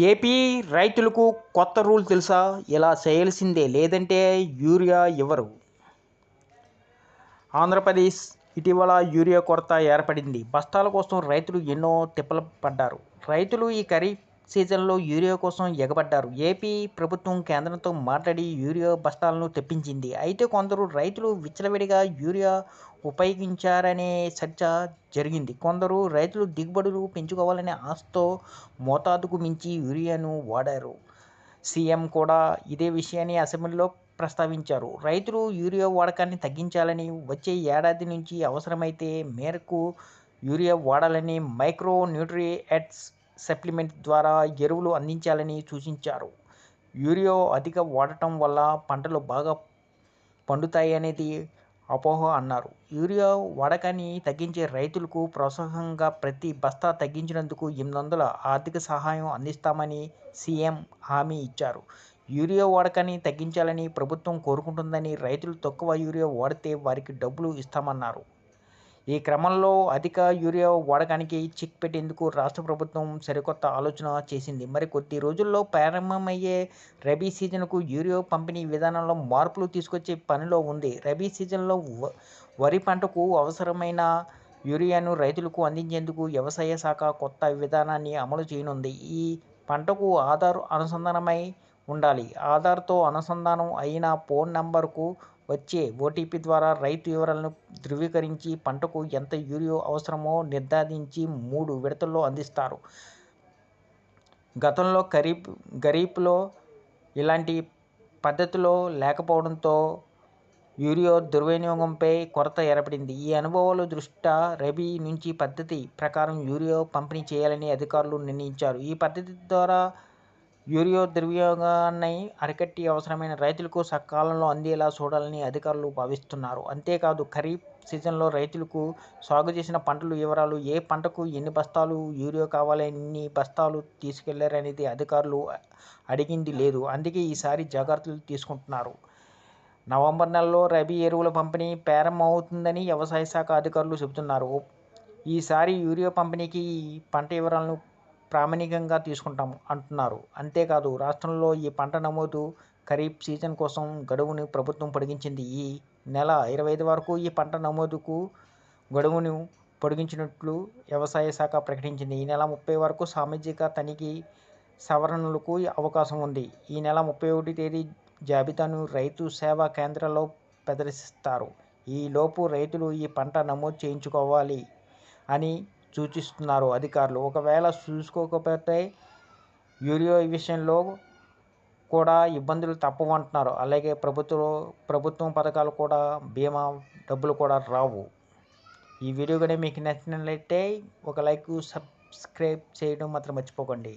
AP రైతులకు కొత్త rule తెలుసా? ఇలా చేయాల్సిందే లేదంటే యూరియా ఇవ్వరు. ఆంధ్రప్రదేశ్ ఇటీవల యూరియా కొరత ఏర్పడింది. బస్తాల కోసం రైతులు ఎన్నో తిప్పలు పడ్డారు. రైతులు ఈ ఖరీఫ్ సీజన్లో యూరియా కోసం ఎగబడ్డారు. ఏపీ ప్రభుత్వం కేంద్రంతో మాట్లాడి యూరియా బస్తాలను తెప్పించింది. అయితే కొందరు రైతులు విచ్చలవిడిగా యూరియా ఉపయోగించారనే చర్చ జరిగింది. కొందరు రైతులు దిగుబడులు పెంచుకోవాలనే ఆశతో మోతాదుకు మించి యూరియాను వాడారు. సీఎం కూడా ఇదే విషయాన్ని అసెంబ్లీలో ప్రస్తావించారు. రైతులు యూరియా వాడకాన్ని తగ్గించాలని, వచ్చే ఏడాది నుంచి అవసరమైతే మేరకు యూరియా వాడాలని, మైక్రో న్యూట్రియంట్స్ సప్లిమెంట్ ద్వారా ఎరువులు అందించాలని సూచించారు. యూరియా అధిక వాడటం వల్ల పంటలు బాగా పండుతాయనేది అపోహ అన్నారు. యూరియా వాడకాన్ని తగ్గించే రైతులకు ప్రోత్సాహంగా ప్రతి బస్తా తగ్గించినందుకు 800 ఆర్థిక సహాయం అందిస్తామని సీఎం హామీ ఇచ్చారు. యూరియా వాడకాన్ని తగ్గించాలని ప్రభుత్వం కోరుకుంటుందని, రైతులు తక్కువ యూరియా వాడితే వారికి డబ్బులు ఇస్తామన్నారు. ఈ క్రమంలో అధిక యూరియా వాడకానికి చెక్ పెట్టేందుకు రాష్ట్ర ప్రభుత్వం సరికొత్త ఆలోచన చేసింది. మరి కొద్ది రోజుల్లో ప్రారంభమయ్యే రబీ సీజన్కు యూరియా పంపిణీ విధానంలో మార్పులు తీసుకొచ్చే పనిలో ఉంది. రబీ సీజన్లో వరి పంటకు అవసరమైన యూరియాను రైతులకు అందించేందుకు వ్యవసాయ శాఖ కొత్త విధానాన్ని అమలు చేయనుంది. ఈ పంటకు ఆధార్ అనుసంధానమై ఉండాలి. ఆధార్తో అనుసంధానం అయిన ఫోన్ నంబర్కు వచ్చే ఓటీపీ ద్వారా రైతు వివరాలను ధృవీకరించి పంటకు ఎంత యూరియా అవసరమో నిర్ధారించి 3 విడతల్లో అందిస్తారు. గతంలో ఖరీఫ్లో ఇలాంటి పద్ధతులు లేకపోవడంతో యూరియా దుర్వినియోగంపై కొరత ఏర్పడింది. ఈ అనుభవాల దృష్ట్యా రబీ నుంచి పద్ధతి ప్రకారం యూరియా పంపిణీ చేయాలని అధికారులు నిర్ణయించారు. ఈ పద్ధతి ద్వారా యూరియా దుర్వినియోగాన్ని అరికట్టి అవసరమైన రైతులకు సకాలంలో అందేలా చూడాలని అధికారులు భావిస్తున్నారు. అంతేకాదు ఖరీఫ్ సీజన్లో రైతులకు సాగు చేసిన పంటల వివరాలు, ఏ పంటకు ఎన్ని బస్తాలు యూరియా కావాలి, ఎన్ని బస్తాలు తీసుకెళ్లారనేది అధికారులు అడిగింది లేదు. అందుకే ఈసారి జాగ్రత్తలు తీసుకుంటున్నారు. నవంబర్ నెలలో రబీ ఎరువుల పంపిణీ ప్రారంభమవుతుందని వ్యవసాయ శాఖ అధికారులు చెబుతున్నారు. ఈసారి యూరియా పంపిణీకి ఈ పంట వివరాలను ప్రామాణికంగా తీసుకుంటాం అంటున్నారు. అంతేకాదు రాష్ట్రంలో ఈ పంట నమోదు ఖరీఫ్ సీజన్ కోసం గడువును ప్రభుత్వం పొడిగించింది. ఈ నెల 25 వరకు ఈ పంట నమోదుకు గడువును పొడిగించినట్లు వ్యవసాయ శాఖ ప్రకటించింది. ఈ నెల 30 వరకు సామాజిక తనిఖీ సవరణలకు అవకాశం ఉంది. ఈ నెల 31 తేదీ జాబితాను రైతు సేవా కేంద్రాల్లో ప్రదర్శిస్తారు. ఈ లోపు రైతులు ఈ పంట నమోదు చేయించుకోవాలి అని సూచిస్తున్నారు అధికారులు. ఒకవేళ చూసుకోకపోతే యూరియా విషయంలో కూడా ఇబ్బందులు తప్పవంటున్నారు. అలాగే ప్రభుత్వం పథకాలు కూడా బీమా డబ్బులు కూడా రావు. ఈ వీడియో కానీ మీకు నచ్చినట్లయితే ఒక లైక్, సబ్స్క్రైబ్ చేయడం మాత్రం మర్చిపోకండి.